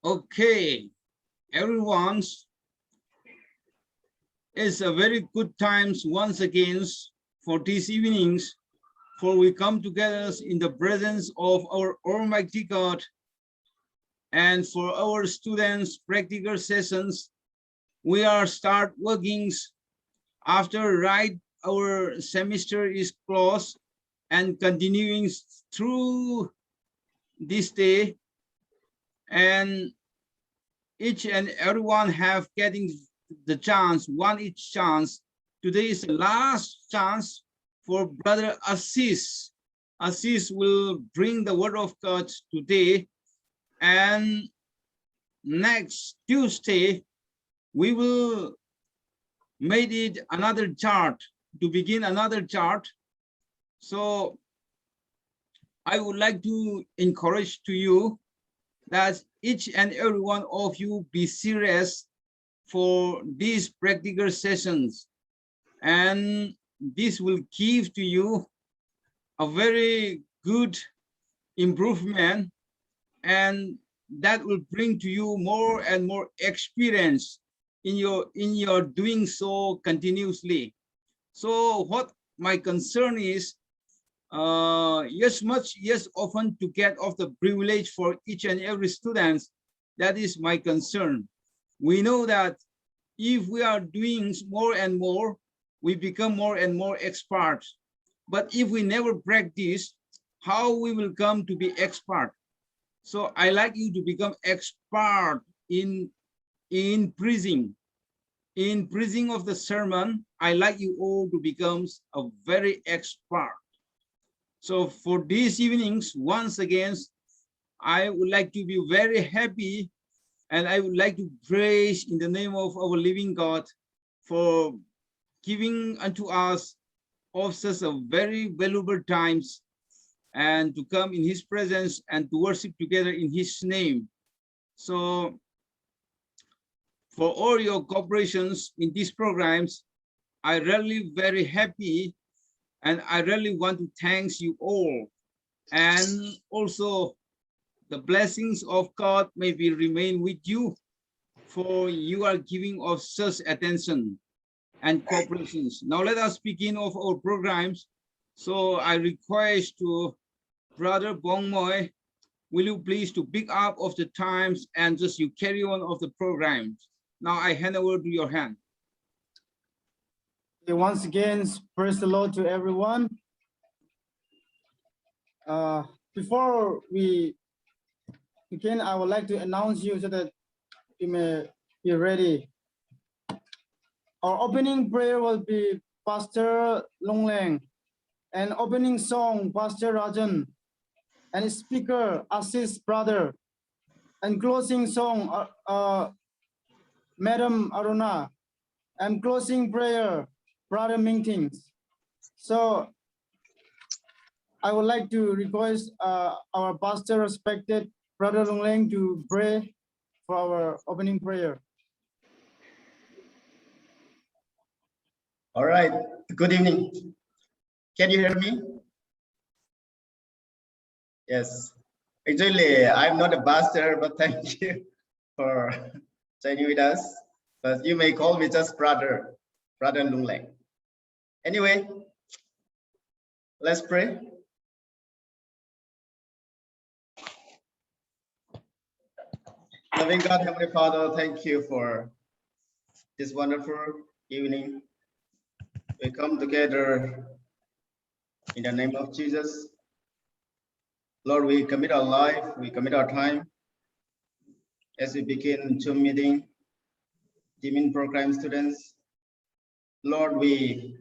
Okay, everyone, it's a very good times once again for these evenings, for we come together in the presence of our Almighty God, and for our students' practical sessions, we are start workings after our semester is closed and continuing through this day, and each and everyone have getting the chance, one each chance. Today is the last chance for Brother Assis. Assis will bring the word of God today, and next Tuesday we will make it another chart, to begin another chart. So I would like to encourage to you that each and every one of you be serious for these practical sessions, and this will give to you a very good improvement, and that will bring to you more and more experience in your doing so continuously. So what my concern is, yes, often to get of the privilege for each and every student. That is my concern. We know that if we are doing more and more, we become more and more experts. But if we never practice, how we will come to be expert? So I like you to become expert in preaching. In preaching of the sermon, I like you all to become a very expert. So for these evenings, once again, I would like to be very happy, and I would like to praise in the name of our living God for giving unto us of such a very valuable times, and to come in his presence and to worship together in his name. So for all your cooperations in these programs, I really very happy, and I really want to thank you all. And also the blessings of God may be remain with you, for you are giving of such attention and cooperations. Now let us begin of our programs. So I request to Brother Bong Moy, will you please to pick up of the times and just you carry on of the programs. Now I hand over to your hand. Once again, praise the Lord to everyone. Before we begin, I would like to announce you so that you may be ready. Our opening prayer will be Pastor Long Leng, and opening song Pastor Rajan, and speaker Assis brother, and closing song Madam Aruna, and closing prayer Brother Mingtings. So I would like to request our pastor, respected Brother Long Leng, to pray for our opening prayer. All right, good evening. Can you hear me? Yes. Actually, I'm not a pastor, but thank you for joining with us. But you may call me just Brother Long Leng. Anyway, let's pray. Loving God, Heavenly Father, thank you for this wonderful evening. We come together in the name of Jesus. Lord, we commit our life, we commit our time as we begin Zoom meeting, teaming program students. Lord, we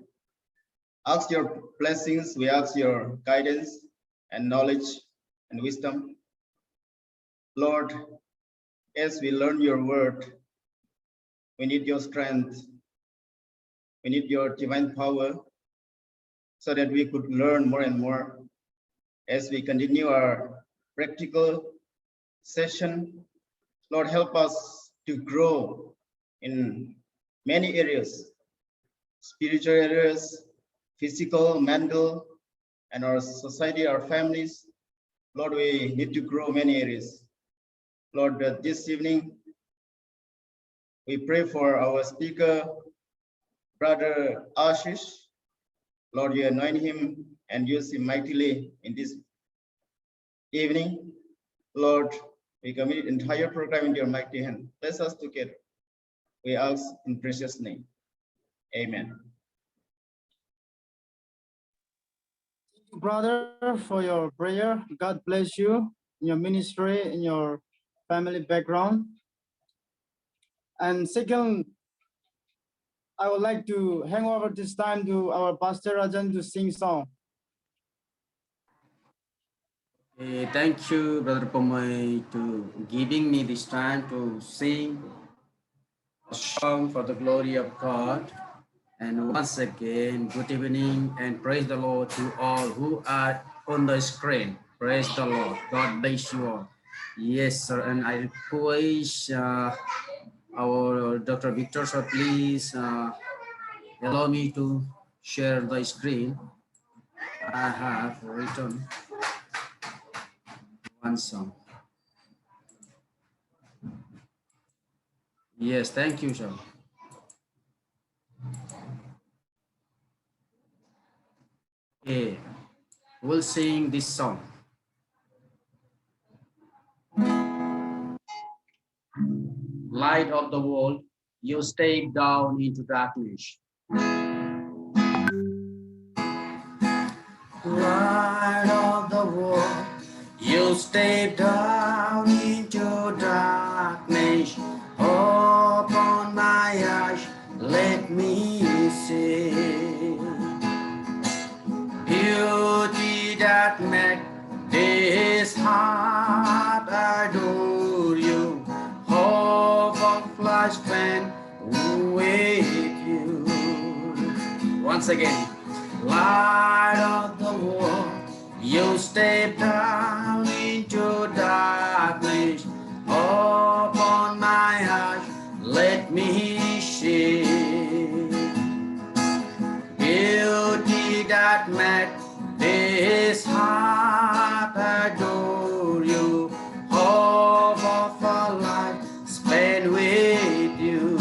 ask your blessings, we ask your guidance and knowledge and wisdom. Lord, as we learn your word, we need your strength, we need your divine power, so that we could learn more and more as we continue our practical session. Lord, help us to grow in many areas, spiritual areas, physical, mental, and our society, our families. Lord, we need to grow many areas. Lord, this evening, we pray for our speaker, Brother Ashish. Lord, you anoint him and use him mightily in this evening. Lord, we commit the entire program in your mighty hand. Bless us together. We ask in precious name. Amen. Thank you, brother, for your prayer. God bless you in your ministry, in your family background. And second, I would like to hand over this time to our Pastor Rajan to sing song. Thank you, Brother Pomoy, to giving me this time to sing a song for the glory of God. And once again, good evening and praise the Lord to all who are on the screen. Praise the Lord. God bless you all. Yes, sir. And I request our Dr. Victor, sir, please allow me to share the screen. I have written one song. Yes, thank you, sir. Okay, we'll sing this song. Light of the world, you step down into darkness. Light of the world, you step down into darkness. Open my eyes, let me see beauty that makes this heart adore you. Hope of life spent with you. Once again. Light of the world, you step down into darkness. Open my eyes, let me see beauty that makes this heart adore you. Hope of a life spent with you.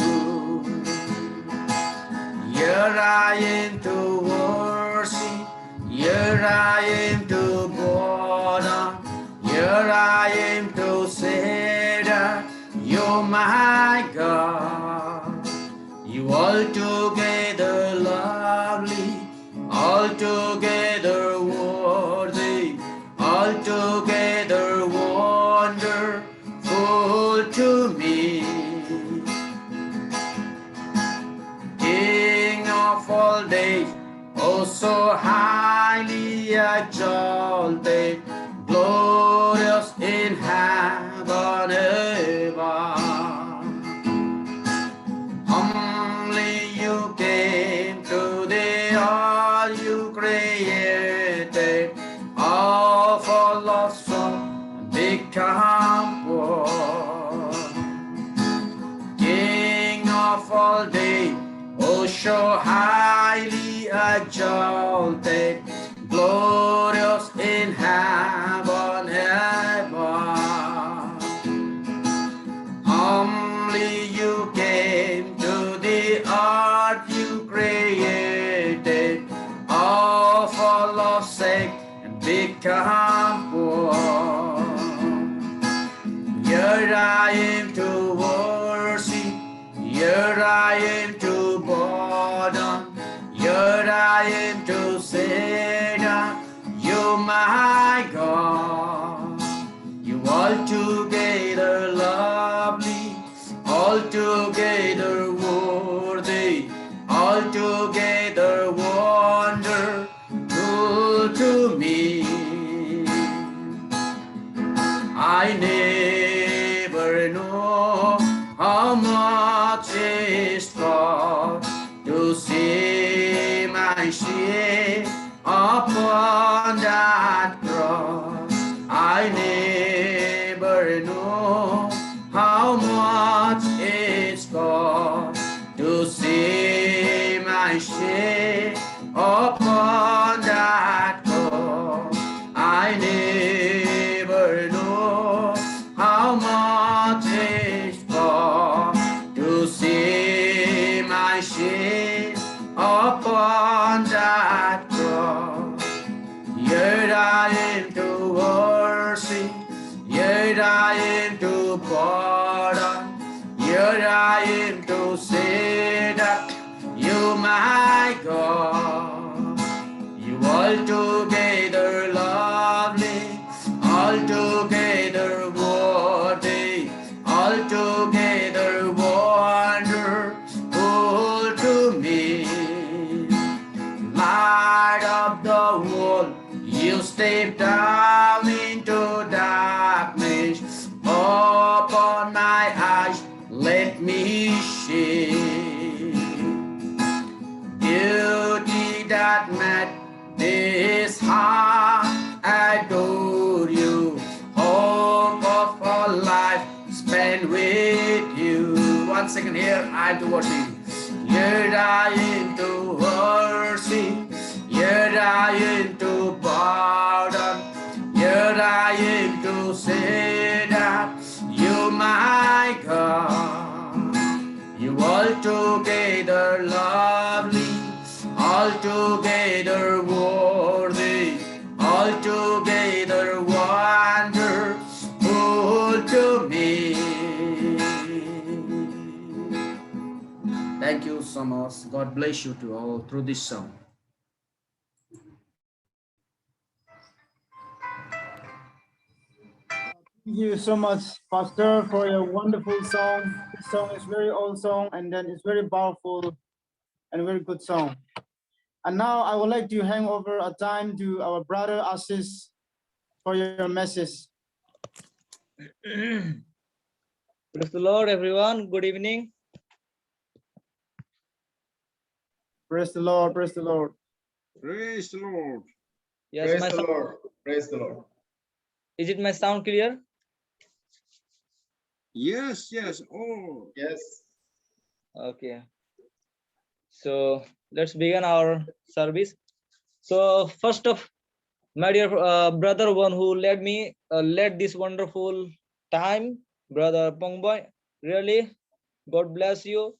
Here I am to worship, here I am to bow down, here I am to say that you're my God. You altogether lovely, altogether worthy, altogether wonderful to me. King of all days, oh so highly exalted, glorious in heaven above. Humbly you came to the all you created, all for lost soul become poor. King of all days, oh so highly exalted, glorious in heaven above. Humbly you came to the earth you created, all for love's sake and become poor. Here I am to worship, here I am to bow down, here I am to say that you're my God. You altogether lovely, altogether worthy, altogether wonderful to me. I never know how much it's cost to see my shame upon that cross. I never know how much it's cost to see my shame upon that cross. I never know how much my God. You altogether lovely, altogether worthy, altogether wonderful to me. Light of the world, you step down into darkness. Open my eyes, let me see beauty that met this heart. Adore you, hope of a life spent with you. 1 second here, I do worship. You're dying to worship, you're dying to pardon, you're dying to say that you my God. You altogether lovely, altogether worthy, altogether wonderful to me. Thank you so much. God bless you to all through this song. Thank you so much, Pastor, for your wonderful song. This song is very old song, and then it's very powerful and very good song. And now I would like to hand over a time to our brother Assis for your message. Praise the Lord, everyone. Good evening. Praise the Lord, praise the Lord. Praise the Lord. Yes, Praise my the sound, Lord. Praise the Lord. is it my sound clear? Yes, yes. Oh, Yes. Okay. So let's begin our service. So first of my dear brother, one who led this wonderful time, brother Pongboy. Really, God bless you,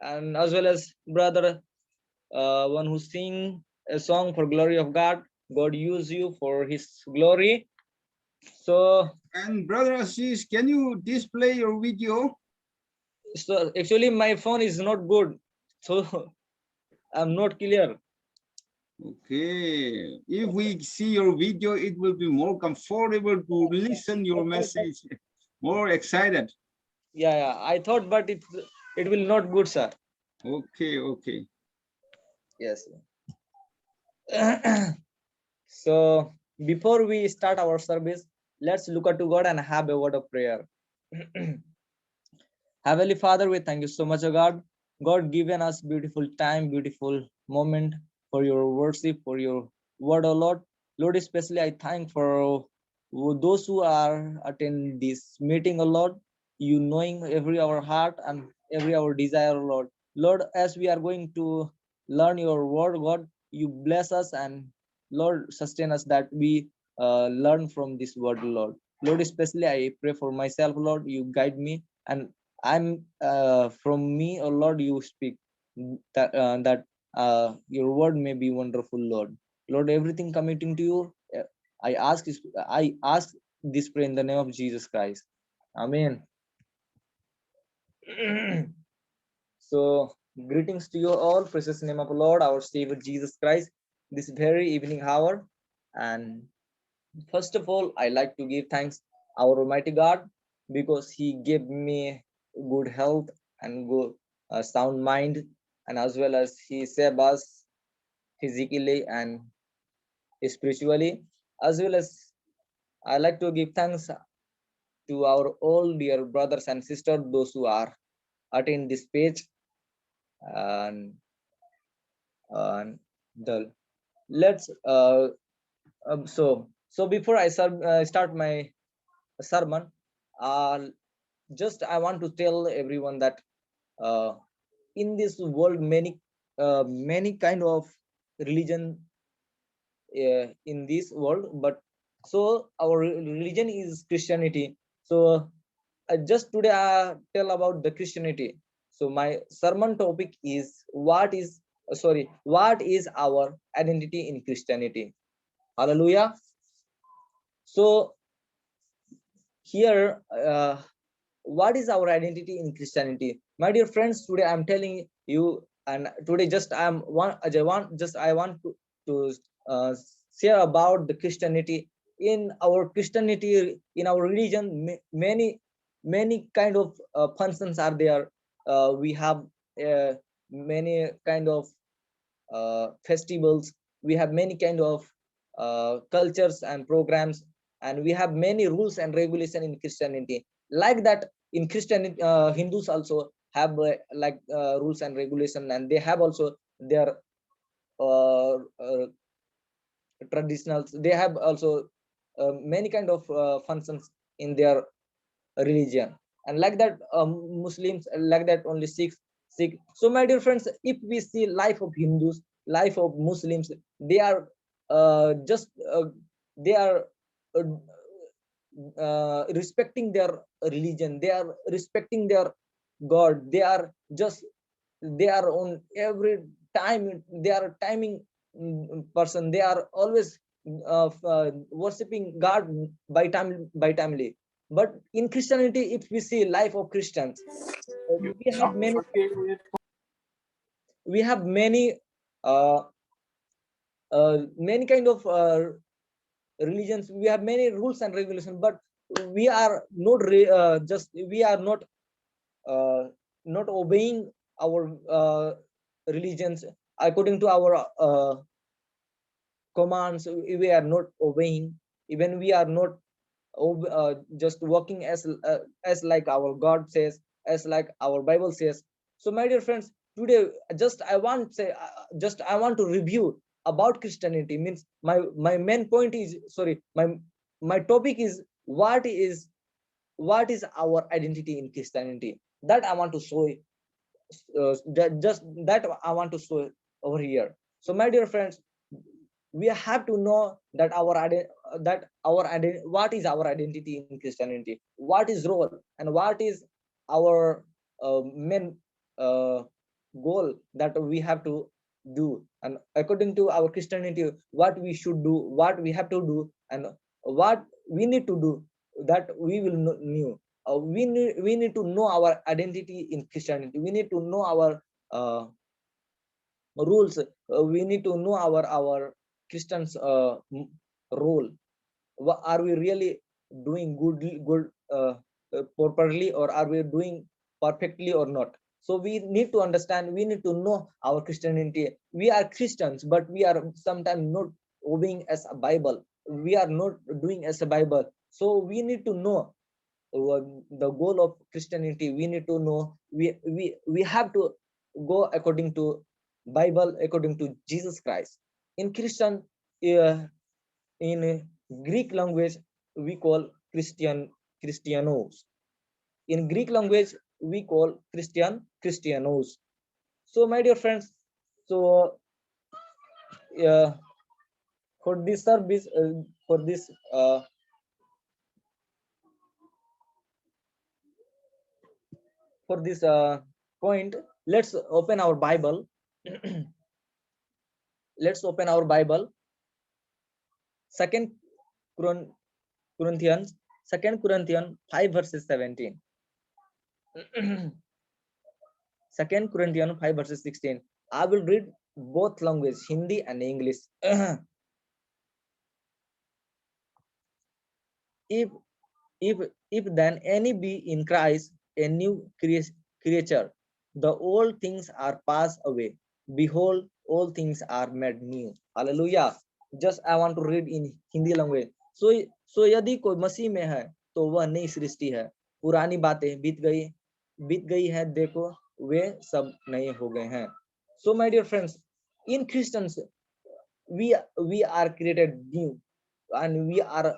and as well as brother one who sing a song for glory of God. God use you for His glory. So and Brother Ashish, can you display your video? so actually my phone is not good, so I'm not clear. Okay. If we see your video, it will be more comfortable to listen your message, more excited. Yeah, I thought, but it will not good, sir. Okay, okay. Yes. So before we start our service, let's look up to God and have a word of prayer. Heavenly Father, we thank you so much, O God. God given us beautiful time, beautiful moment for your worship, for your word, O Lord. Lord, especially I thank for those who are attending this meeting, O Lord. You knowing every our heart and every our desire, O Lord. Lord, as we are going to learn your word, God, you bless us and Lord sustain us that we learn from this word, Lord. Lord, especially I pray for myself, Lord. You guide me and I'm from me, oh Lord, you speak that your word may be wonderful, Lord. Lord, everything committing to you, I ask this prayer in the name of Jesus Christ. Amen. So greetings to you all, precious name of the Lord, our Savior Jesus Christ, this very evening hour. And first of all, I like to give thanks our Almighty God because He gave me good health and good sound mind, and as well as He saved us physically and spiritually. As well as I like to give thanks to our all dear brothers and sisters, those who are attend this page, and the let's so before I start my sermon, just I want to tell everyone that in this world many kind of religion in this world, but so our religion is Christianity. So just today I tell about the Christianity. So my sermon topic is what is our identity in Christianity. Hallelujah. So here what is our identity in Christianity? My dear friends, today I'm telling you And today I want to share about the Christianity. In our Christianity, in our religion, many kind of functions are there. We have many kind of festivals. We have many kind of cultures and programs, and we have many rules and regulation in Christianity. Like that, in Christianity, Hindus also have rules and regulation, and they have also their traditionals. They have also many kind of functions in their religion, and like that, Muslims, like that only Sikh. So my dear friends, if we see life of Hindus, life of Muslims, they are just they are uh, respecting their religion, they are respecting their God, they are just, they are on every time, they are timing person, they are always worshipping God by timely. But in Christianity, if we see life of Christians, we have uh, many kind of religions, we have many rules and regulations, but we are not just we are uh, not obeying our religions according to our commands. We are not obeying, even we are not just working as like our God says, as like our Bible says. So my dear friends, today just I want to review about Christianity. Means my main point is, sorry, my topic is what is our identity in Christianity. That I want to show, just that I want to show over here. So my dear friends, we have to know that what is our identity in Christianity, what is role, and what is our main uh, goal that we have to do, and according to our Christianity, what we should do, what we have to do, and what we need to do, that we will know. We need to know our identity in Christianity. We need to know our rules. We need to know our Christians role. Are we really doing good properly, or are we doing perfectly or not? So we need to understand, we need to know our Christianity. We are Christians, but we are sometimes not obeying as a Bible, we are not doing as a Bible. So we need to know the goal of Christianity. We need to know, we have to go according to Bible, according to Jesus Christ. In uh, in Greek language, we call Christianos. In Greek language, we call Christianos. So my dear friends, so uh, for this service, for this point, let's open our Bible. Let's open our Bible. Second Corinthians, 5 verses 17. Second Corinthians 5 verses 16. I will read both language, Hindi and English. if if if then any be in Christ, a new creature, the old things are passed away. Behold, all things are made new. Hallelujah. Just I want to read in Hindi language. So यदि कोई मसीह में है, तो वह नई सृष्टि है। पुरानी बातें बीत गई है, देखो वे सब नए हो गए हैं. So my dear friends, in Christians, we are created new, and we are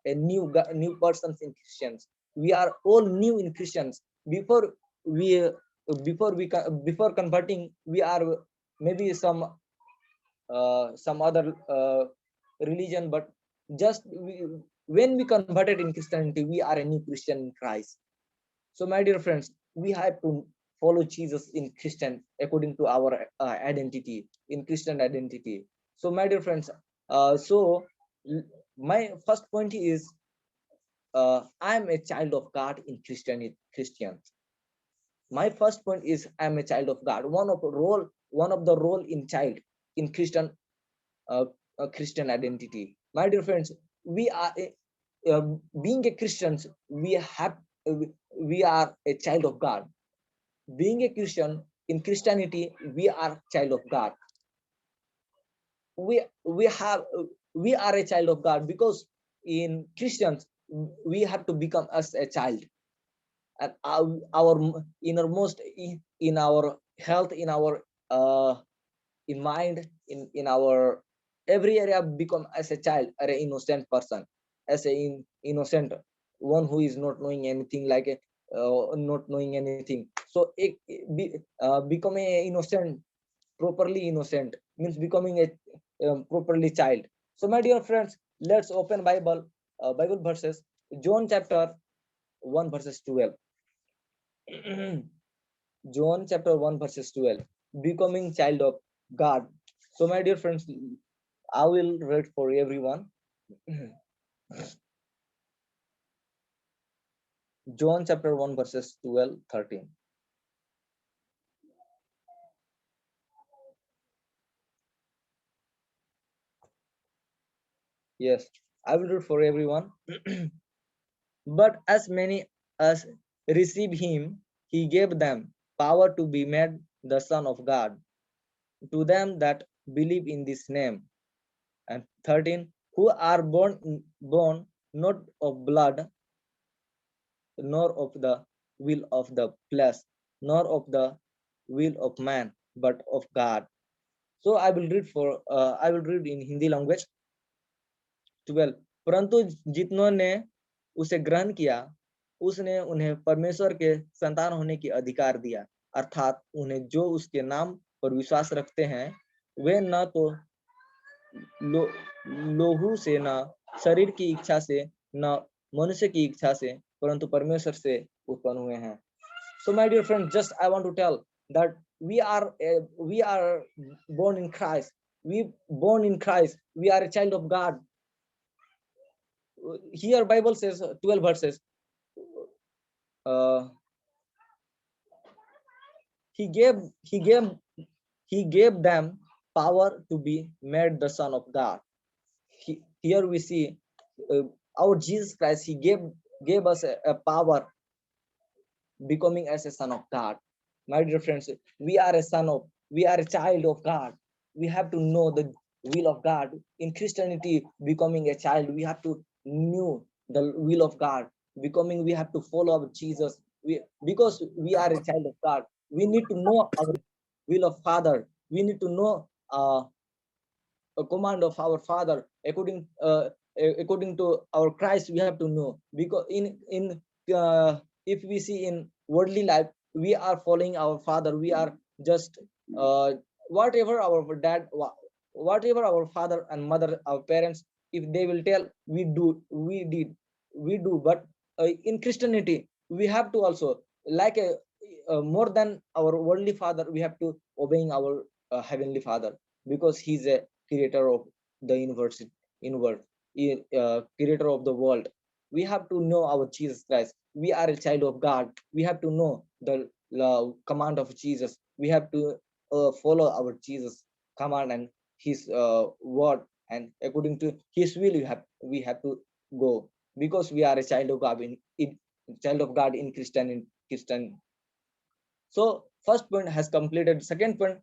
a new persons in Christians. We are all new in Christians. We before converting, we are maybe some other religion, but just when we converted in Christianity, we are a new Christian in Christ. So my dear friends, we have to follow Jesus in Christian according to our identity, in Christian identity. So my dear friends, so my first point is, I am a child of God in Christians. My first point is I am a child of God. One of the role in child in Christian identity. My dear friends, we are being a Christians. We are a child of God. Being a Christian in Christianity, we are child of God. We are a child of God because in Christians we have to become as a child, and our innermost in our health, in our in mind, in our every area become as a child, an innocent person, as a innocent one who is not knowing anything, like a not knowing anything. So become a innocent, properly innocent means becoming a properly child. So my dear friends, let's open Bible verses. John chapter 1 verses 12. John chapter 1 verses 12, becoming child of God. So my dear friends, I will read for everyone. John chapter 1 verses 12, 13. Yes, I will read for everyone. But as many as receive him, he gave them power to be made the Son of God, to them that believe in this name. And 13, who are born not of blood, nor of the will of the flesh, nor of the will of man, but of God. So I will read in Hindi language. 12, परंतु जितनों ने उसे ग्रहण किया, उसने उन्हें परमेश्वर के संतान होने की अधिकार दिया, अर्थात उन्हें जो उसके नाम पर विश्वास रखते हैं, वे न तो लोहू से, न शरीर की इच्छा से, न मनुष्य की इच्छा से, परंतु परमेश्वर से उत्पन्न हुए हैं. So my dear friend, just I want to tell that we are born in Christ. We are a child of God. Here Bible says 12 verses. He gave them power to be made the Son of God. Here we see our Jesus Christ. He gave us a power becoming as a son of God. My dear friends, we are a child of God. We have to know the will of God. In Christianity, becoming a child, we have to know the will of God. We have to follow Jesus. Because we are a child of God, we need to know our will of Father. We need to know a command of our Father according to our Christ. We have to know, because if we see in worldly life, we are following our Father. We are just whatever our dad, whatever our father and mother, our parents, if they will tell, we do. But in Christianity, we have to also, like more than our worldly father, we have to obeying our heavenly Father, because he's a creator of the universe, creator of the world. We have to know our Jesus Christ. We are a child of God. We have to know the command of Jesus. We have to follow our Jesus command and his word, and according to his will, we have to go, because we are a child of God in Christian. So first point has completed. Second point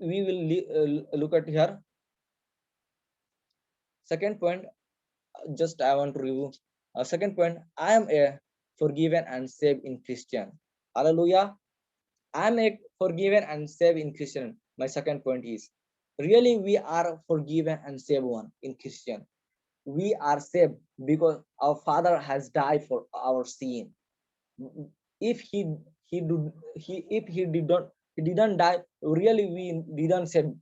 we will look at here. Second point, just I want to review. Second point, I am a forgiven and saved in Christian. Hallelujah. I am a forgiven and saved in Christian. My second point is, really we are forgiven and saved one in Christian. We are saved because our Father has died for our sin. If he didn't die, really we didn't save,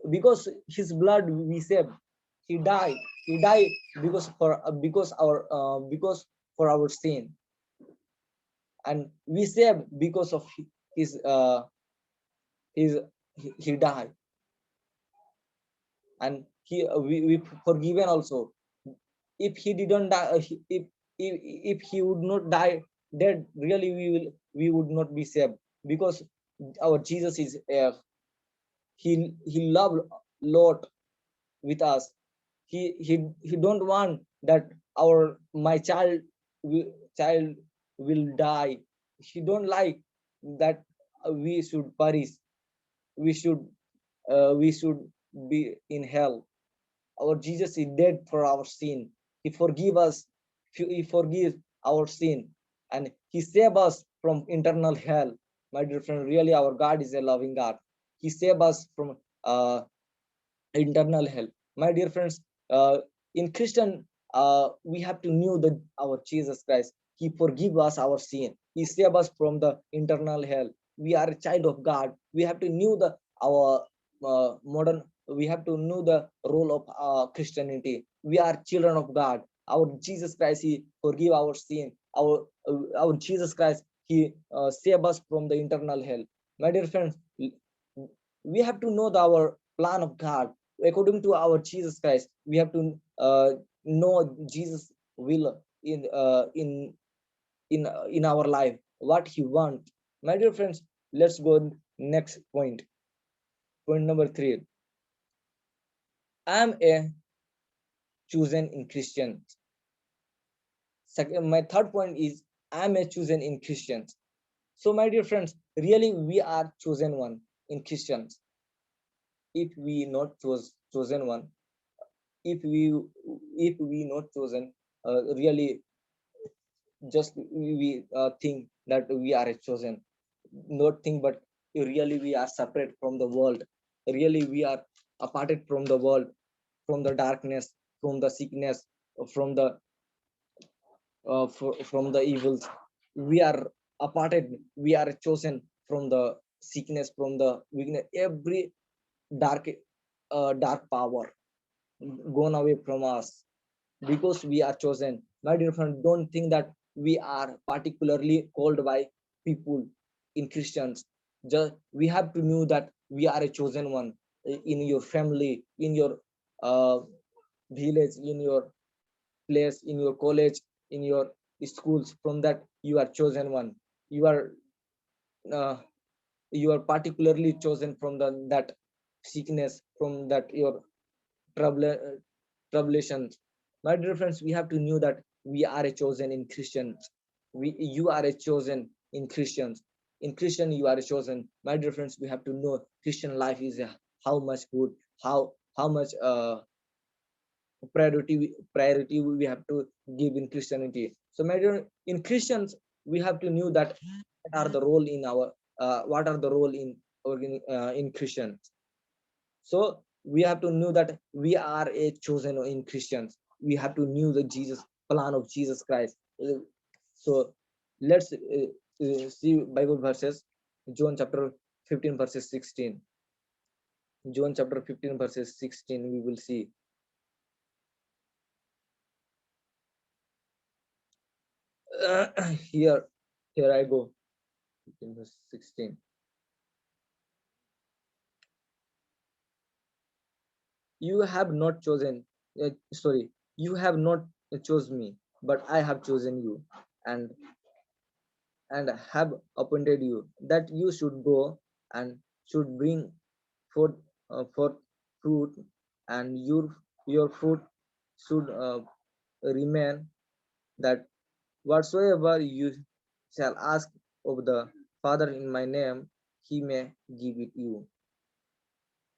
because his blood we saved. He died because for our sin, and we saved because of his he died, and we forgiven also. If he didn't die, if he would not die, that really we would not be saved, because our Jesus is he loved lot with us. He don't want that my child will die. He don't like that we should perish, we should we should be in hell. Our Jesus is dead for our sin. He forgive us, he forgives our sin, and he save us from eternal hell. My dear friend, really our God is a loving God. He save us from uh, internal hell. My dear friends, in Christian, we have to know that our Jesus Christ, he forgive us our sin, he save us from the internal hell. We are a child of God. We have to know the our modern, we have to know the role of Christianity. We are children of God. Our Jesus Christ, he forgive our sin. Our Jesus Christ, he save us from the internal hell. My dear friends, we have to know our plan of God according to our Jesus Christ. We have to know Jesus will in our life, what he want. My dear friends, let's go next point. Point number 3. I am a chosen in Christian. Second, my third point is I am a chosen in Christians. So my dear friends, really we are chosen one in Christians. If we not chosen one, if we not chosen, really just we think that we are a chosen, not think, but really we are separate from the world. Really we are aparted from the world, from the darkness, from the sickness, from the from the evils. We are aparted, we are chosen from the sickness, from the weakness, every dark dark power gone away from us, because we are chosen. My dear friend, don't think that we are particularly called by people in Christians. Just we have to know that we are a chosen one in your family, in your uh, village, in your place, in your college, in your schools. From that, you are chosen one. You are uh, you are particularly chosen from the that sickness, from that your trouble, tribulations. My dear friends, we have to know that we are a chosen in Christians. You are a chosen in Christians. In Christian, you are a chosen. My dear friends, we have to know Christian life is how much good, how much priority we have to give in Christianity. So my dear, in Christians, we have to know that what are the role in our what are the role in Christians. So we have to know that we are a chosen in Christians. We have to know the Jesus plan of Jesus Christ. So let's see Bible verses. John chapter 15 verses 16. John chapter 15 verses 16. We will see. Here, here I go. 15 verse 16. You have not chosen. Sorry, you have not chosen me, but I have chosen you, and have appointed you that you should go and should bring forth forth fruit, and your fruit should remain, that whatsoever you shall ask of the Father in my name, he may give it you.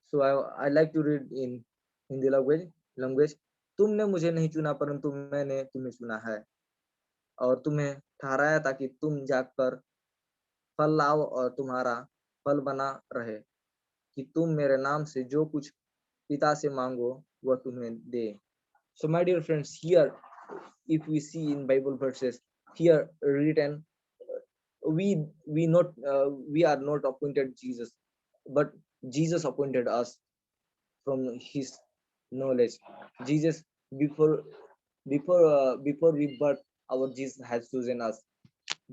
So I like to read in Hindi language. तुमने मुझे नहीं चुना, परंतु मैंने तुम्हें चुना है और तुम्हें ठहराया, ताकि तुम जाकर फल लाओ और तुम्हारा फल बना रहे, कि तुम मेरे नाम से जो कुछ पिता से मांगो वह तुम्हें दे. So my dear friends, here if we see in Bible verses, here written, we are not appointed Jesus, but Jesus appointed us from his knowledge. Jesus, before before we birth, our Jesus has chosen us.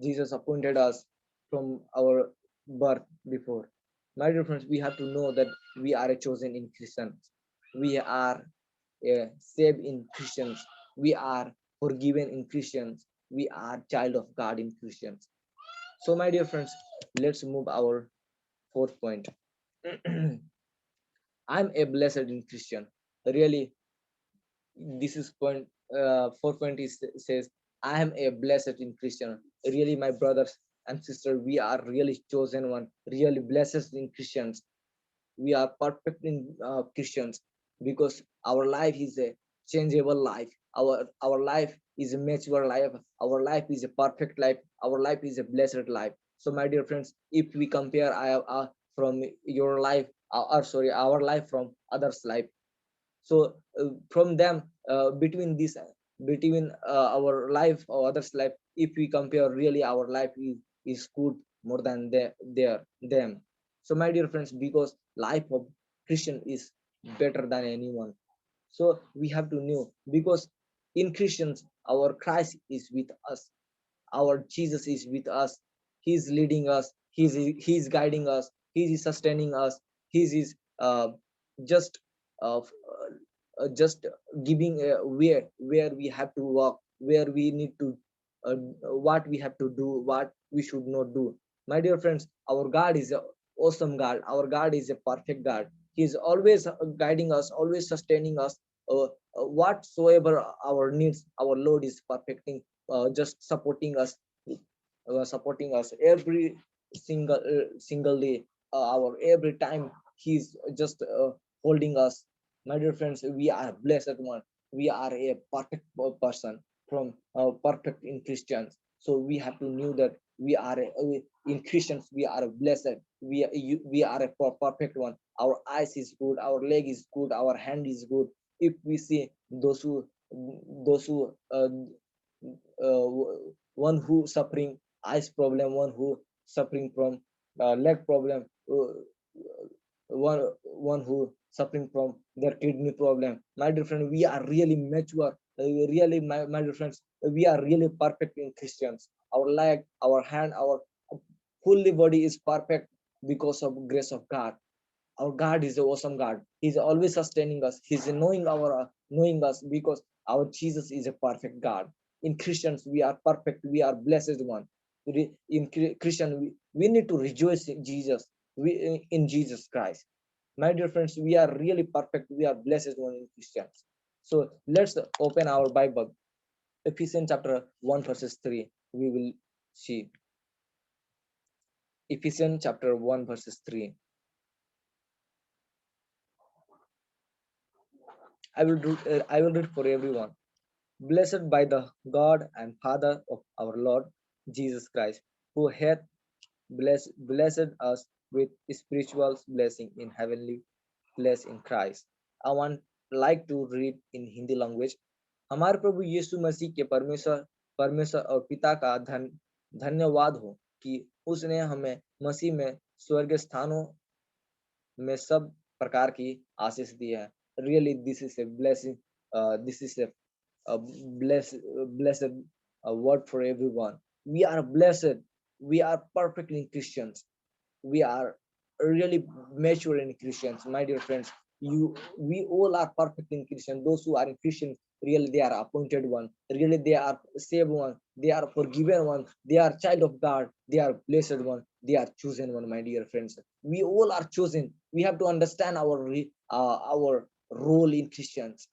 Jesus appointed us from our birth before. My dear friends, we have to know that we are a chosen in Christians. We are saved in Christians. We are forgiven in Christians. we are child of God in Christians. So my dear friends, let's move our fourth point. I'm a blessed in Christian. Really, this is point. Fourth point is says I am a blessed in Christian. Really, my brothers and sisters, we are really chosen one. Really blessed in Christians. We are perfect in Christians because our life is a changeable life. Our life is a mature life. Our life is a perfect life. Our life is a blessed life. So my dear friends, if we compare from your life, sorry, our life from others' life, so from them, between our life or others' life, if we compare, really our life is good more than them. So my dear friends, because life of Christian is better than anyone. So we have to know, because in Christians our Christ is with us, our Jesus is with us. He's leading us, he's guiding us, he is sustaining us, he is just uh, just giving where we have to walk, where we need to what we have to do, what we should not do. My dear friends, our God is a awesome God. Our God is a perfect God. He is always guiding us, always sustaining us. Whatsoever our needs, our Lord is perfecting, just supporting us every single day. Our every time He's just holding us. My dear friends, we are blessed one. We are a perfect person from perfect in Christians. So we have to know that in Christians we are blessed. We are a perfect one. Our eyes is good, our leg is good, our hand is good. If we see those who uh, one who suffering eyes problem, one who suffering from leg problem, one who suffering from their kidney problem. My dear friend, we are really mature. Really, my dear friends, we are really perfect in Christians. Our leg, our hand, our fully body is perfect because of grace of God. Our God is an awesome God. He's always sustaining us. He's knowing us because our Jesus is a perfect God. In Christians, we are perfect. We are blessed one. In Christian, we need to rejoice in Jesus. In Jesus Christ. My dear friends, we are really perfect. We are blessed one in Christians. So let's open our Bible. Ephesians chapter 1 verses 3. We will see. Ephesians chapter 1 verses 3. I will read for everyone. Blessed by the God and Father of our Lord Jesus Christ, who hath blessed us with spiritual blessing in heavenly place in Christ. I want like to read in Hindi language. हमारे प्रभु यीशु मसीह के परमेश्वर परमेश्वर और पिता का धन्यवाद हो कि उसने हमें मसीह में स्वर्ग स्थानों में सब प्रकार की आशीष दी है. Really, this is a blessing. This is a blessed word for everyone. We are blessed. We are perfectly Christians. We are really mature in Christians, my dear friends. We all are perfect in Christian. Those who are in Christian, really they are appointed one. Really they are saved one. They are forgiven one. They are child of God. They are blessed one. They are chosen one, my dear friends. We all are chosen. We have to understand our role in Christians.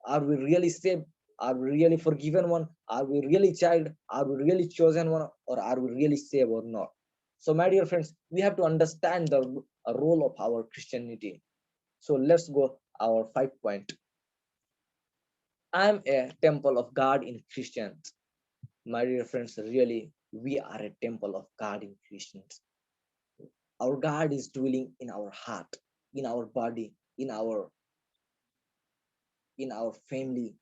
Are we really saved? Are we really forgiven one? Are we really child? Are we really chosen one? Or are we really saved or not? So my dear friends, we have to understand the role of our Christianity. So let's go our 5 point. I'm a temple of God in Christians. My dear friends, really, we are a temple of God in Christians. Our God is dwelling in our heart, in our body, in our family.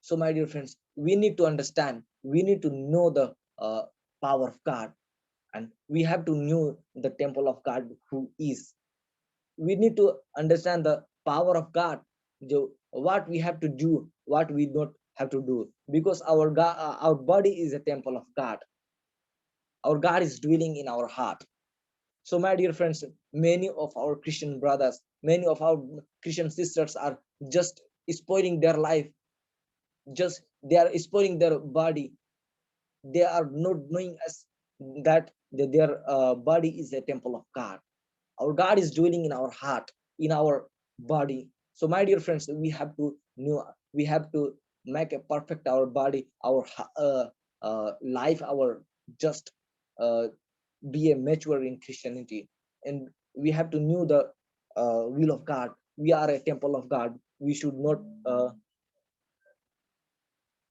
So my dear friends, we need to understand, we need to know the power of God, and we have to know the temple of God who is. We need to understand the power of God, what we have to do, what we don't have to do, because our God, our body is a temple of God. Our God is dwelling in our heart. So my dear friends, many of our Christian brothers, many of our Christian sisters are just spoiling their life, just they are spoiling their body, they are not knowing us that their body is a temple of God. Our God is dwelling in our heart, in our body. So my dear friends, we have to know, we have to make a perfect our body, our life, our just uh, be a mature in Christianity, and we have to know the will of God. We are a temple of God. Uh,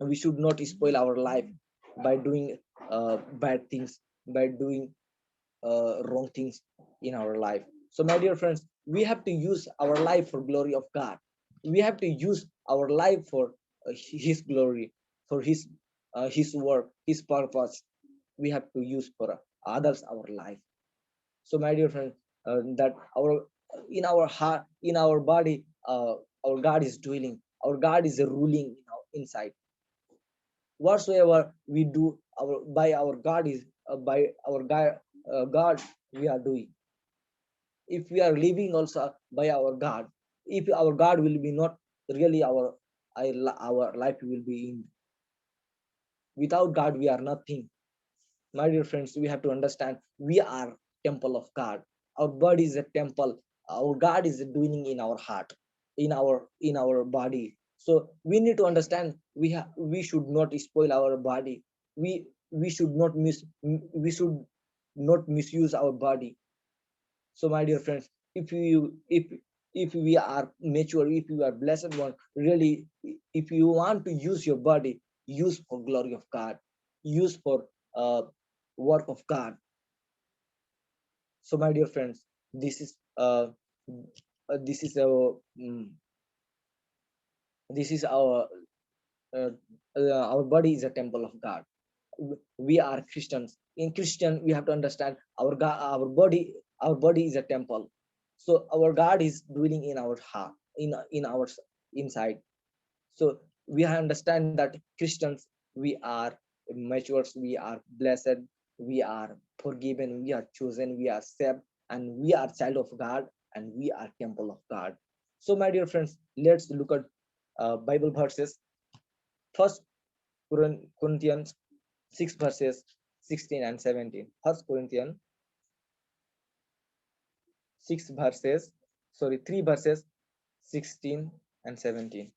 we should not spoil our life by doing bad things, by doing wrong things in our life. So my dear friends, we have to use our life for glory of God. We have to use our life for his glory, for his work, his purpose. We have to use for others our life. So my dear friend, that our in our heart, in our body, our God is dwelling, our God is ruling in our inside. Whatsoever we do our by our God is by our God we are doing. If we are living also by our God, if our God will be not really our life will be in. Without God we are nothing. My dear friends, we have to understand we are temple of God. Our body is a temple. Our God is dwelling in our heart, in our body. So we need to understand we should not spoil our body. We should not we should not misuse our body. So my dear friends, if we are mature, if you are blessed one, really, if you want to use your body, use for glory of God, use for uh, work of God. So my dear friends, this is this is our this is uh, our body is a temple of God. We are Christians. In Christian, we have to understand our God, our body is a temple. So our God is dwelling in our heart, in our inside. So we understand that Christians, we are matures, we are blessed, we are forgiven, we are chosen, we are saved, and we are child of God, and we are temple of God. So my dear friends, let's look at Bible verses. First Corinthians 6 verses 16 and 17. First Corinthians 6 verses, sorry, 3 verses 16 and 17.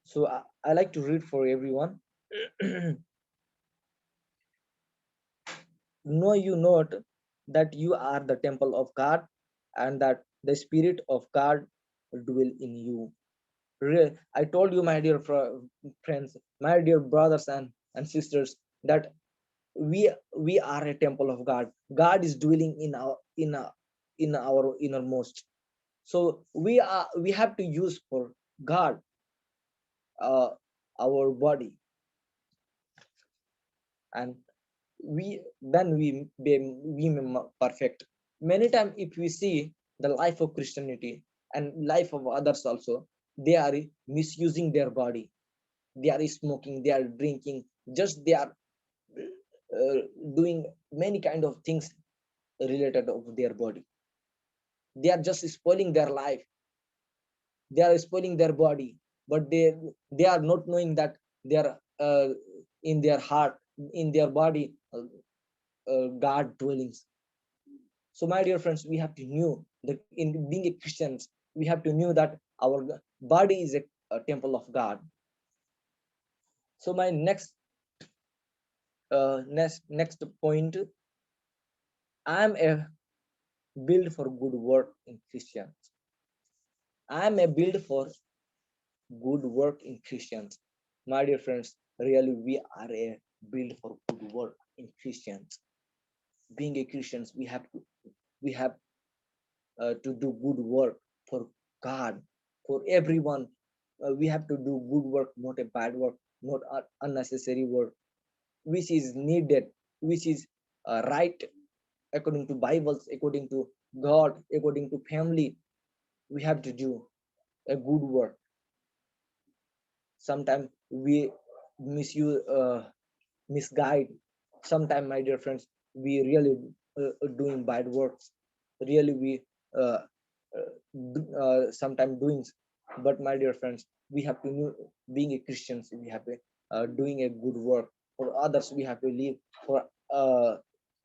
So I like to read for everyone. Know you not that you are the temple of God, and that the Spirit of God dwell in you. I told you, my dear friends, my dear brothers and sisters, that we are a temple of God. God is dwelling in our innermost. So we have to use for God uh, our body, and we may perfect. Many times if we see the life of Christianity and life of others also, they are misusing their body. They are smoking, they are drinking, just they are uh, doing many kind of things related of their body. They are just spoiling their life, they are spoiling their body, but they are not knowing that they are in their heart, in their body, God dwellings. So my dear friends, we have to know that in being a Christians, we have to know that our body is a temple of God. So my next point, I am a build for good work in Christians. I am a build for good work in Christians. My dear friends, really we are a build for good work in Christians. Being a Christians, we have to do good work for God, for everyone. We have to do good work, not a bad work, not unnecessary work, which is needed, which is right according to Bibles, according to God, according to family. we have to do a good work. Sometimes we misguide. Sometimes, my dear friends, we really doing bad works. Really, we sometimes doing. But my dear friends, we have to know, being a Christians, we have to doing a good work for others. We have to live for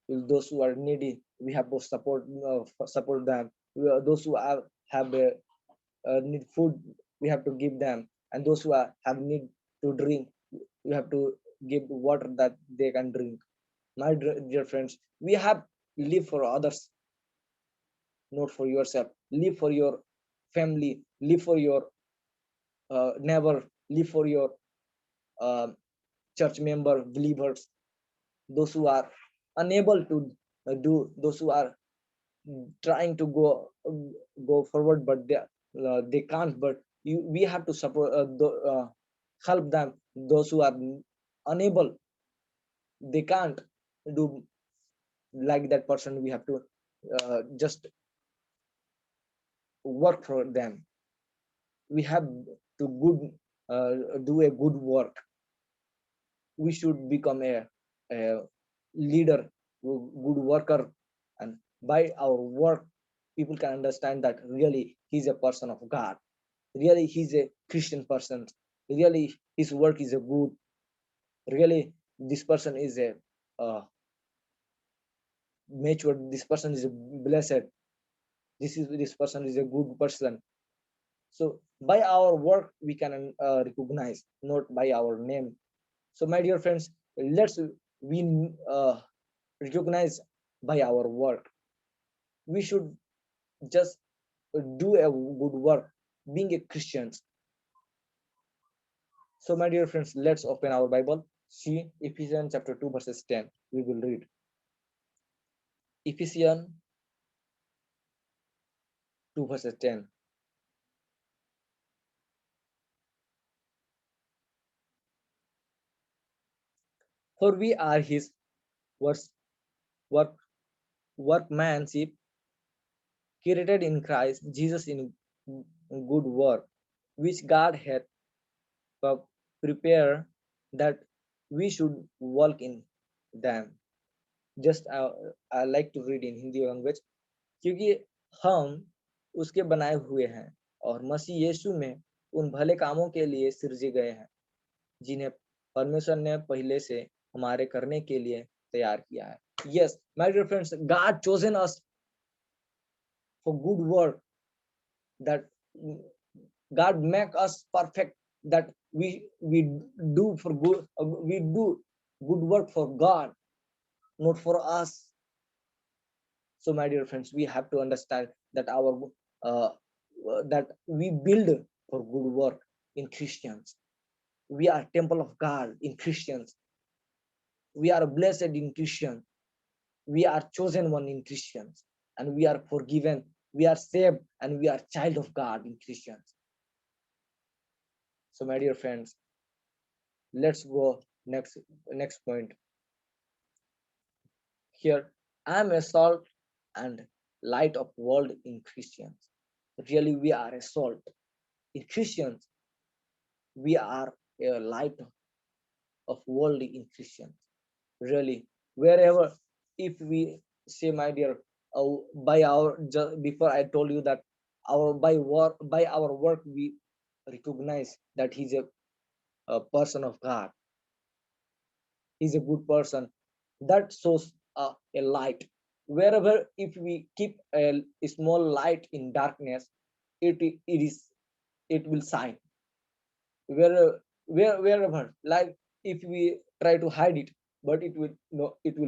those who are needy. We have to support them. Those who have need food, we have to give them, and those who have need to drink, we have to give water that they can drink. My dear friends, we have live for others, not for yourself. Live for your family, live for your neighbor, live for your uh, church member, believers, those who are unable to do, those who are trying to go forward, but they can't. But we have to support, help them. Those who are unable, they can't do like that person. We have to just work for them. We have to do a good work. We should become a leader, good worker, and by our work, people can understand that really he's a person of God. Really, he's a Christian person. Really, his work is a good. Really, this person is a mature. This person is a blessed. This person is a good person. So by our work, we can recognize, not by our name. So my dear friends, let's we recognize by our work. We should just do a good work, being a Christians. So my dear friends, let's open our Bible. See Ephesians chapter 2 verses 10. We will read. Ephesians 2 verses 10. For we are his work workmanship, created in Christ Jesus in good work, which God had prepared that we should walk in them. Just I like to read in Hindi language, क्योंकि हम उसके बनाए हुए हैं और मसीह यीशु में उन भले कामों के लिए सृजे गए हैं जिन्हें परमेश्वर ने पहले से हमारे करने के लिए तैयार किया है. Yes, my dear friends, God chosen us for good work, that God make us perfect, that we do for good, we do good work for God, not for us. So my dear friends, we have to understand that our that we build for good work in Christians. We are temple of God in Christians. We are blessed in Christians. We are chosen one in Christians, and we are forgiven. We are saved, and we are child of God in Christians. So my dear friends, let's go next point. Here, I am a salt and light of world in Christians. Really, we are a salt. In Christians, we are a light of world in Christians. Really, wherever, if we say, my dear, by our, before I told you that by our work, we recognize that he's a person of God. He's a good person. That shows a light. Wherever, if we keep a small light in darkness, it will shine. Wherever, like if we try to hide it, but it will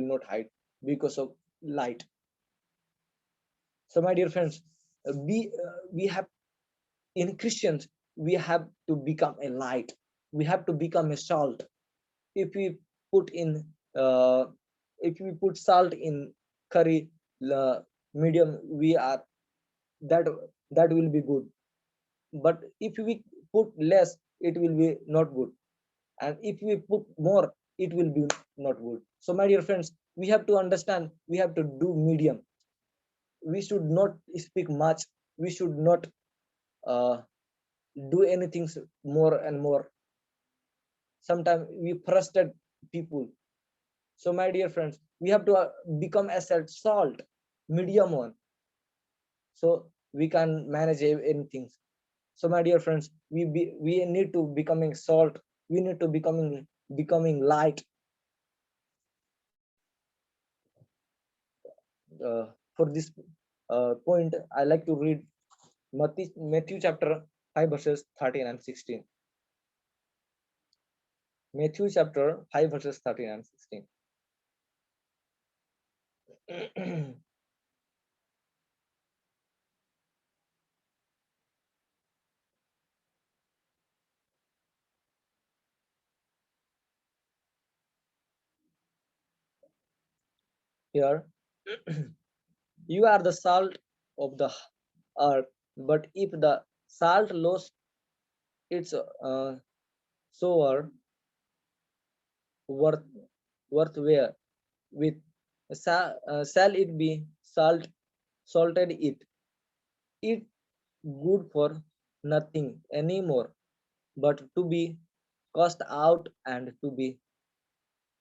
not hide because of light. So my dear friends, we have, in Christians, we have to become a light. We have to become a salt. If we put salt in curry, medium, we are that will be good. But if we put less, it will be not good. And if we put more, it will be not good. So my dear friends, we have to understand, we have to do medium. We should not speak much. We should not do anything more and more. Sometimes we frustrate people. So my dear friends, we have to become as a salt, medium one, so we can manage anything. So my dear friends, we need to becoming salt. We need to becoming light. For this point, I like to read Matthew chapter 5 verses 13 and 16. Matthew chapter 5 verses 13 and 16. Here, you are the salt of the earth, but if the salt loses its sour worth where with shall it be salted it good for nothing anymore but to be cast out and to be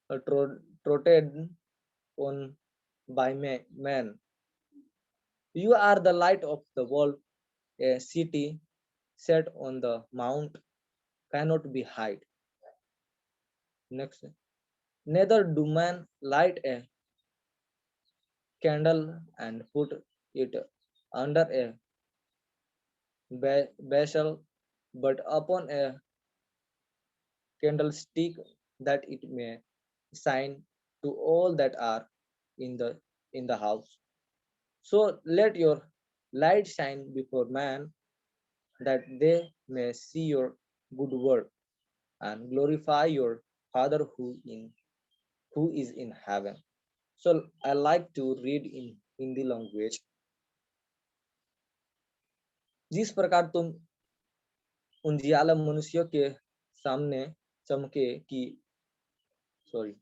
trodden on by man. You are the light of the world. A city set on the mount cannot be hid. Next, neither do man light a candle and put it under a vessel, but upon a candlestick, that it may shine to all that are in the house. So let your light shine before man, that they may see your good work and glorify your Father who is in heaven. So I like to read in Hindi language. जिस प्रकार तुम उजियाला मनुष्यों के सामने चमके कि sorry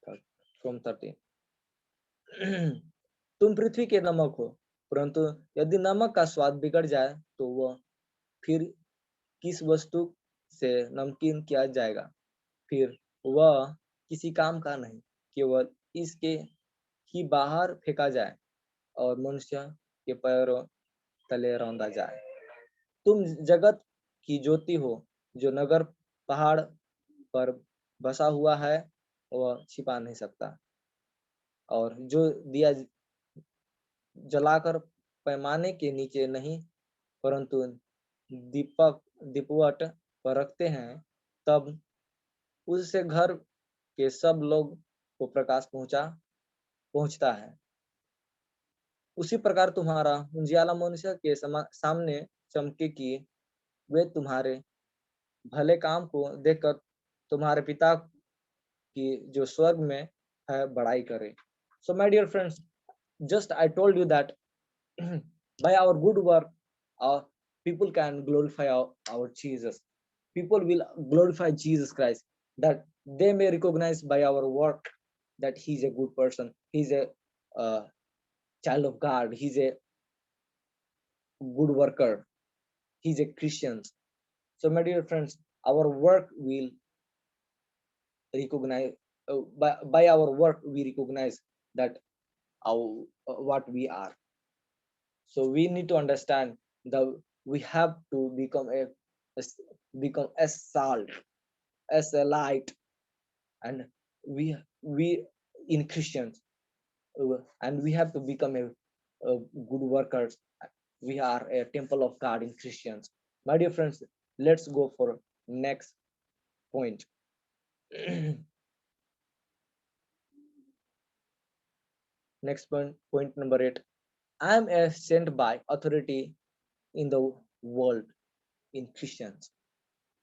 from 13 तुम पृथ्वी के नमक हो, परंतु यदि नमक का स्वाद बिगड़ जाए तो वह फिर किस वस्तु से नमकीन किया जाएगा, फिर वह किसी काम का नहीं, केवल इसके ही बाहर फेंका जाए और मनुष्य के पैरों तले रौंदा जाए। तुम जगत की ज्योति हो, जो नगर पहाड़ पर बसा हुआ है वह छिपा नहीं सकता, और जो दिया जलाकर पैमाने के नीचे नहीं परंतु दीपवट पर रखते हैं, तब उससे घर के सब लोग को प्रकाश पहुंचता है। उसी प्रकार तुम्हारा उजियाला मनुष्य के सामने चमके कि वे तुम्हारे भले काम को देखकर तुम्हारे पिता की जो स्वर्ग में है बड़ाई करे। So my dear friends, just I told you that by our good work, people can glorify our Jesus. People will glorify Jesus Christ, that they may recognize by our work that he's a good person, he's a child of God, he's a good worker, he's a Christian. So my dear friends, our work will recognize, by our work we recognize that what we are. So we need to understand that we have to become as salt, as a light, and we in Christians, and we have to become a good workers. We are a temple of God in Christians. My dear friends, let's go for next point. Next point number 8. I am a sent by authority in the world in Christians.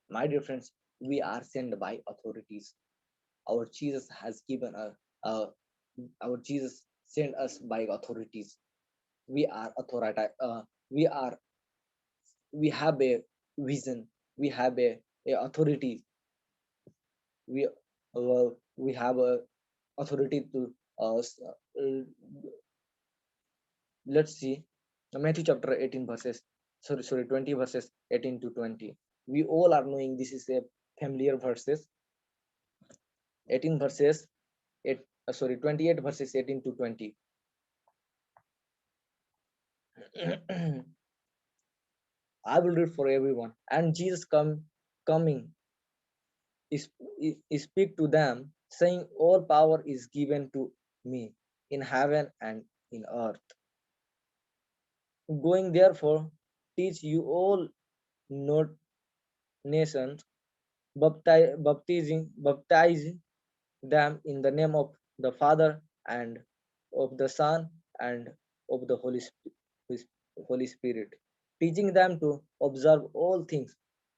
My dear friends, we are sent by authorities. Our Jesus has given our Jesus sent us by authorities. We are authority. We have a vision. We have a authority. We have a authority to let's see. Matthew chapter 18 verses, sorry, 20 verses 18 to 20. We all are knowing this is a familiar verses. 18 verses, 28 verses 18 to 20. I will read for everyone. And Jesus coming is speak to them, saying, all power is given to me in heaven and in earth. Going therefore, teach you all not nations, baptizing them in the name of the Father and of the Son and of the Holy Spirit, teaching them to observe all things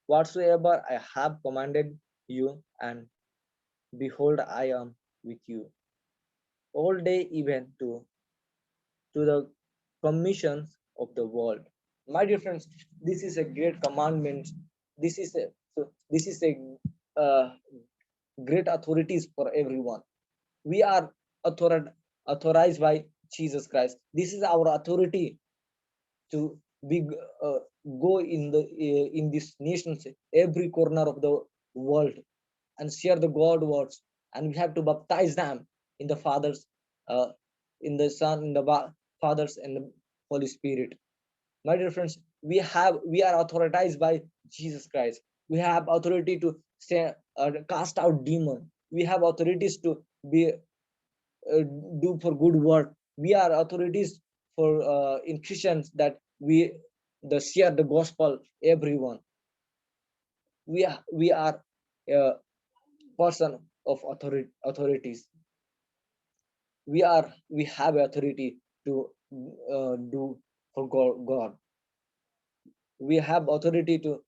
whatsoever I have commanded you, and behold, I am with you all day, even to the commissions of the world. My dear friends, this is a great commandment. This is a uh, great authorities for everyone. We are authorized by Jesus Christ. This is our authority to be uh, go in this nations, every corner of the world, and share the God words. And we have to baptize them in the Father's, uh, in the Son, in the Father's and the Holy Spirit. My dear friends, we are authorized by Jesus Christ. We have authority to say, cast out demon. We have authorities to be do for good work. We are authorities for in Christians that we the share the gospel everyone. We are a person of authorities. We have authority to do for God. We have authority to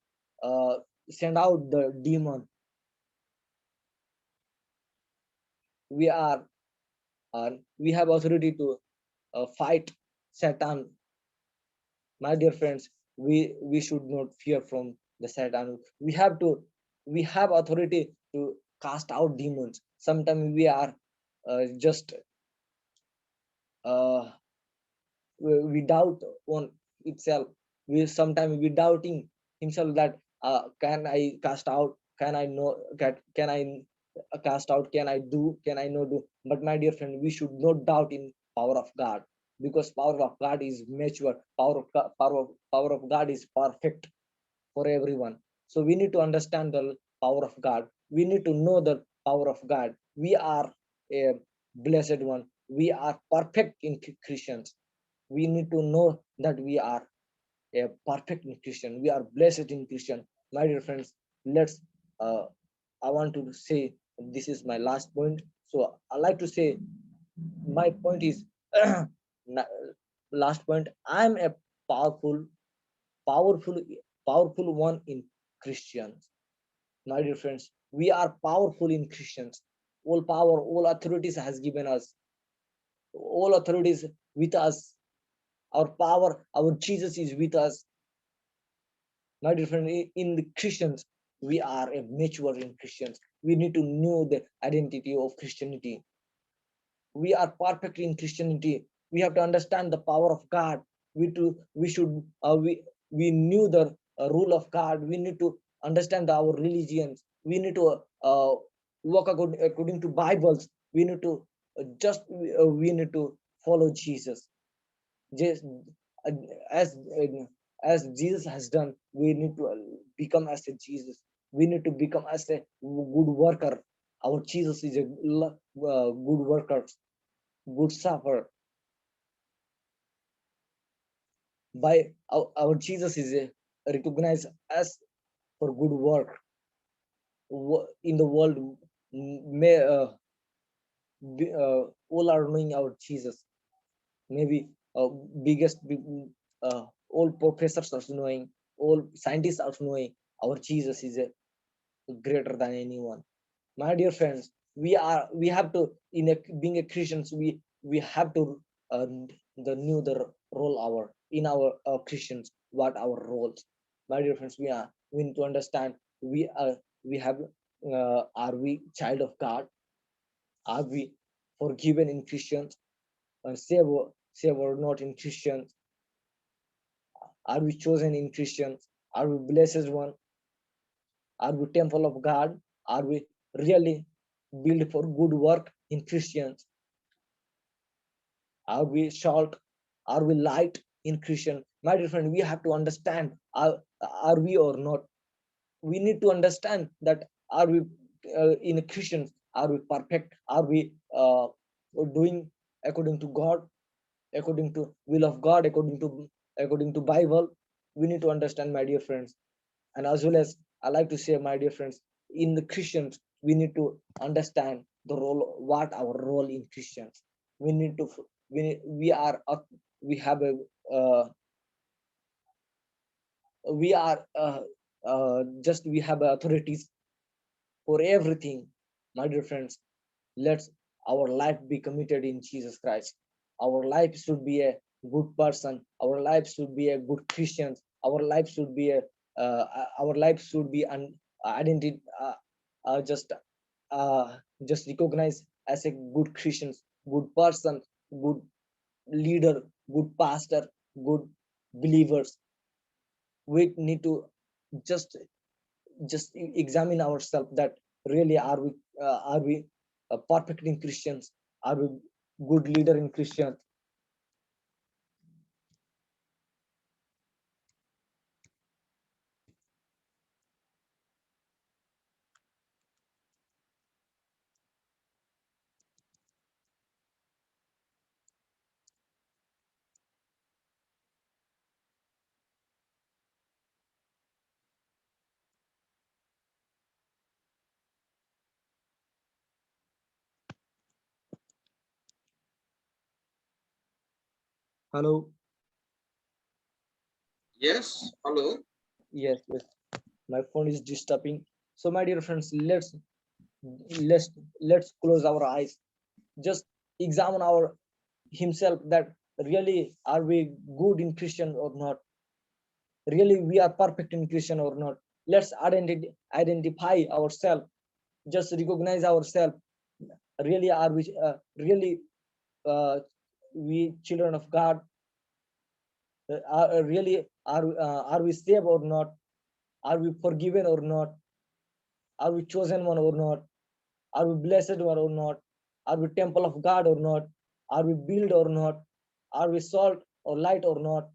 send out the demon. We are we have authority to fight Satan. My dear friends, we should not fear from the Satan. We have authority to cast out demons. Sometimes we are just uh, we doubt on itself. We sometimes we doubting himself that can I cast out? Can I know? Can I cast out? Can I do? Can I not do? But my dear friend, we should not doubt in power of God, because power of God is mature. Power of God is perfect for everyone. So we need to understand the power of God. We need to know the power of God. We are a blessed one. We are perfect in Christians. We need to know that we are a perfect in Christian. We are blessed in Christian. My dear friends, let's. I want to say this is my last point. So I like to say my point is last point. I'm a powerful, powerful, powerful one in Christians. My dear friends, we are powerful in Christians. All power, all authorities has given us. All authorities with us. Our power, our Jesus is with us. My dear friend, in the Christians, we are a mature in Christians. We need to know the identity of Christianity. We are perfect in Christianity. We have to understand the power of God. We should we knew the rule of God. We need to understand our religions. We need to walk according to Bibles. We need to we need to follow Jesus. Just uh, as uh, as Jesus has done, we need to become as a Jesus. We need to become as a good worker. Our Jesus is a good worker, good sufferer. By our Jesus is a recognized as for good work in the world. May all are knowing our Jesus. Maybe biggest all professors are knowing, all scientists are knowing our Jesus is a greater than anyone. My dear friends, we have to in a being a Christians, we have to the new the role our in our Christians, what our roles. My dear friends, we need to understand we have are we child of God? Are we forgiven in Christians and saved or not in Christians? Are we chosen in Christians? Are we blessed one? Are we temple of God? Are we really built for good work in Christians? Are we salt? Are we light in Christian? My dear friend, we have to understand, are we or not? We need to understand that, are we in a Christian? Are we perfect? Are we doing according to God, according to will of God, according to Bible? We need to understand, my dear friends. And as well as I like to say, my dear friends, in the Christians, we need to understand the role, what our role in Christians. We need to, we are, we have a, we are just, we have authorities for everything. My dear friends, let's our life be committed in Jesus Christ. Our life should be a good person. Our life should be a good Christian. Our life should be a our life should be an identity, just recognized as a good Christian, good person, good leader, good pastor, good believers. We need to just examine ourselves, that really are we perfect in Christians? Are we good leader in Christians? Hello. Yes, hello. Yes, yes, my phone is disturbing. So my dear friends, let's let's close our eyes, just examine our himself, that really are we good in Christian or not? Really we are perfect in Christian or not? Let's identify ourselves, just recognize ourselves. Really are we really we children of God? Really are we saved or not? Are we forgiven or not? Are we chosen one or not? Are we blessed one or not? Are we temple of God or not? Are we built or not? Are we salt or light or not?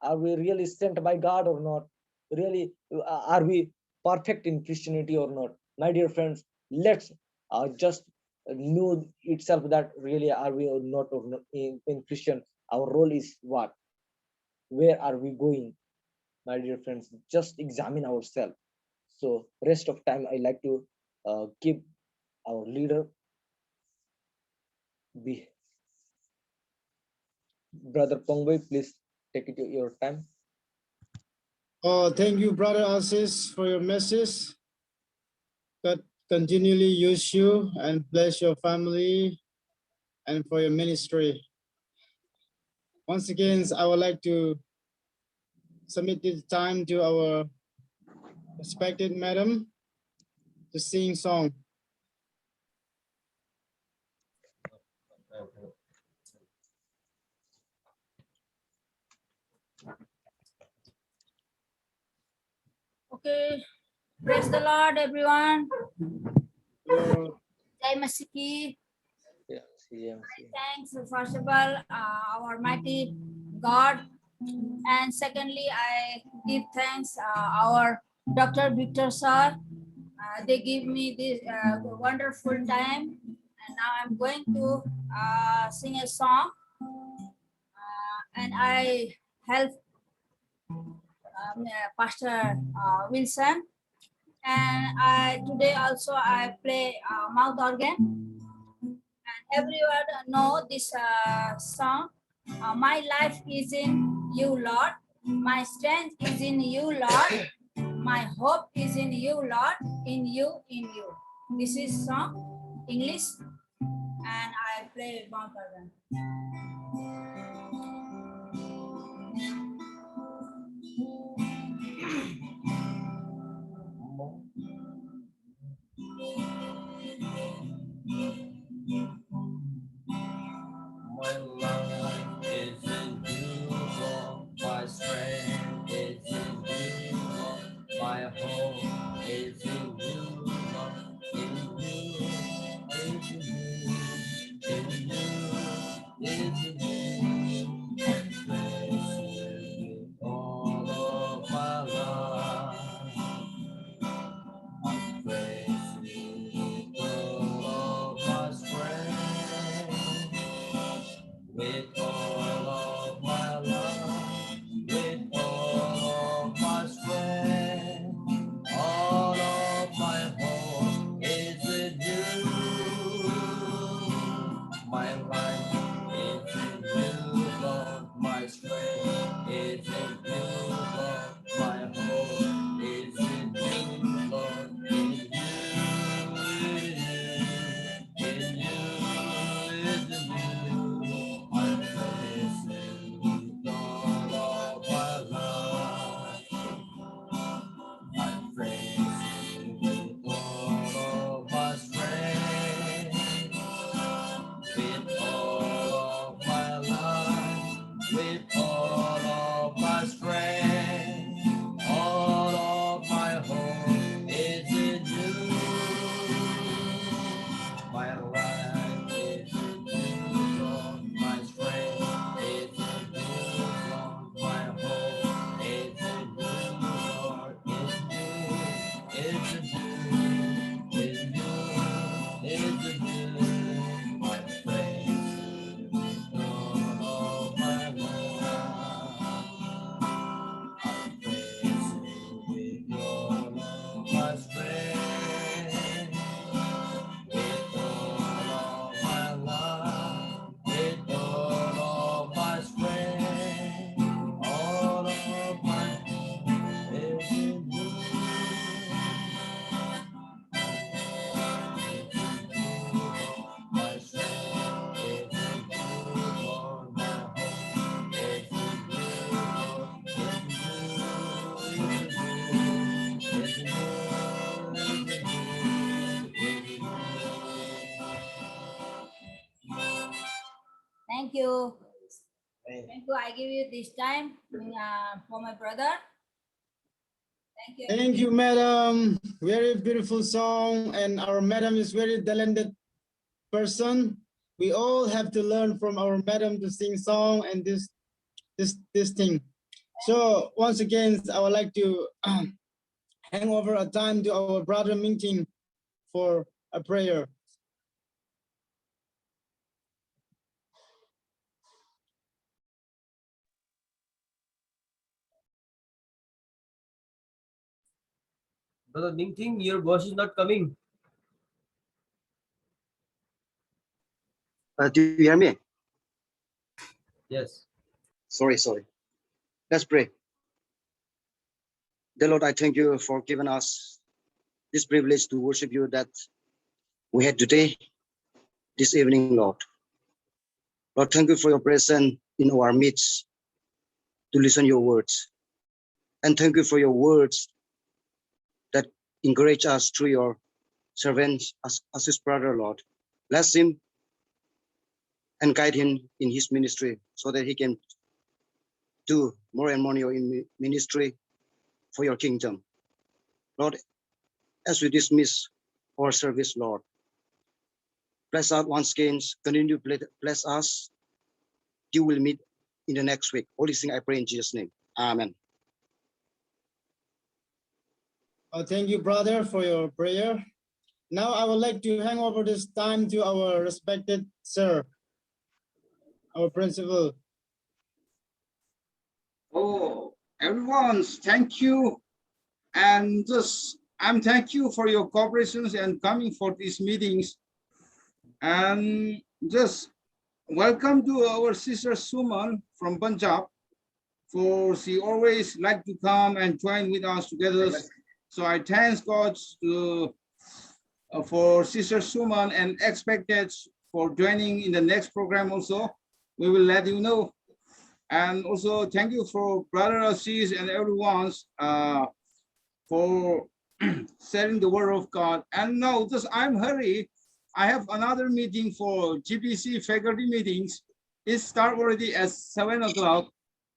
Are we really sent by God or not? Really, are we perfect in Christianity or not? My dear friends, let's just know itself, that really are we or not, in Christian. Our role is what? Where are we going? My dear friends, just examine ourselves. So rest of time, I like to give our leader, be Brother Pongboy, please take it your time. Oh, thank you, Brother Asis, for your message. God continually use you and bless your family and for your ministry. Once again, I would like to submit this time to our respected madam to sing song. Okay, praise the Lord, everyone. Your Jai Masiki. Yeah, yeah. Thanks, first of all, our mighty God. And secondly, I give thanks our Dr. Victor sir. They give me this wonderful time. And now I'm going to sing a song. And I help Pastor Wilson. And today also I play mouth organ. And everyone know this song. My life is in you, Lord. My strength is in you, Lord. My hope is in you, Lord. In you, in you. This is song English, and I play mouth organ. My life is in you, Lord. My strength you. Thank you. I give you this time for my brother. Thank you. Thank you, madam. Very beautiful song, and our madam is very talented person. We all have to learn from our madam to sing song and this thing. So once again, I would like to hand over a time to our brother Mingting for a prayer. Brother Ningting, your voice is not coming. Do you hear me? Yes. Sorry. Let's pray. Dear Lord, I thank you for giving us this privilege to worship you that we had today, this evening, Lord. Lord, thank you for your presence in our midst to listen your words. And thank you for your words that encourage us through your servants as his brother, Lord. Bless him and guide him in his ministry so that he can do more and more in ministry for your kingdom. Lord, as we dismiss our service, Lord, bless us once again, continue to bless us. You will meet in the next week. All these things I pray in Jesus' name. Amen. Thank you, brother, for your prayer. Now I would like to hand over this time to our respected sir, our principal. Oh, everyone, thank you. And just, I'm thank you for your cooperations and coming for these meetings. And just welcome to our sister Suman from Punjab. For she always like to come and join with us together. So I thank God for sister Suman and expected for joining in the next program also. We will let you know. And also thank you for Brother Assis and everyone for sharing the word of God. And now just I'm hurry. I have another meeting for GPC faculty meetings. It start already at 7 o'clock.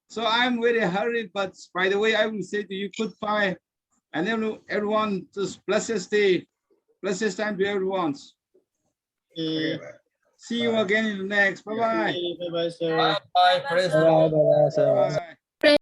So I'm very hurried, but by the way, I will say to you goodbye. And then everyone just blessed day, blessed time to everyone. See you again in the next. Bye-bye. Bye-bye, sir. Bye. Praise the Bye Lord. bye, sir. Bye.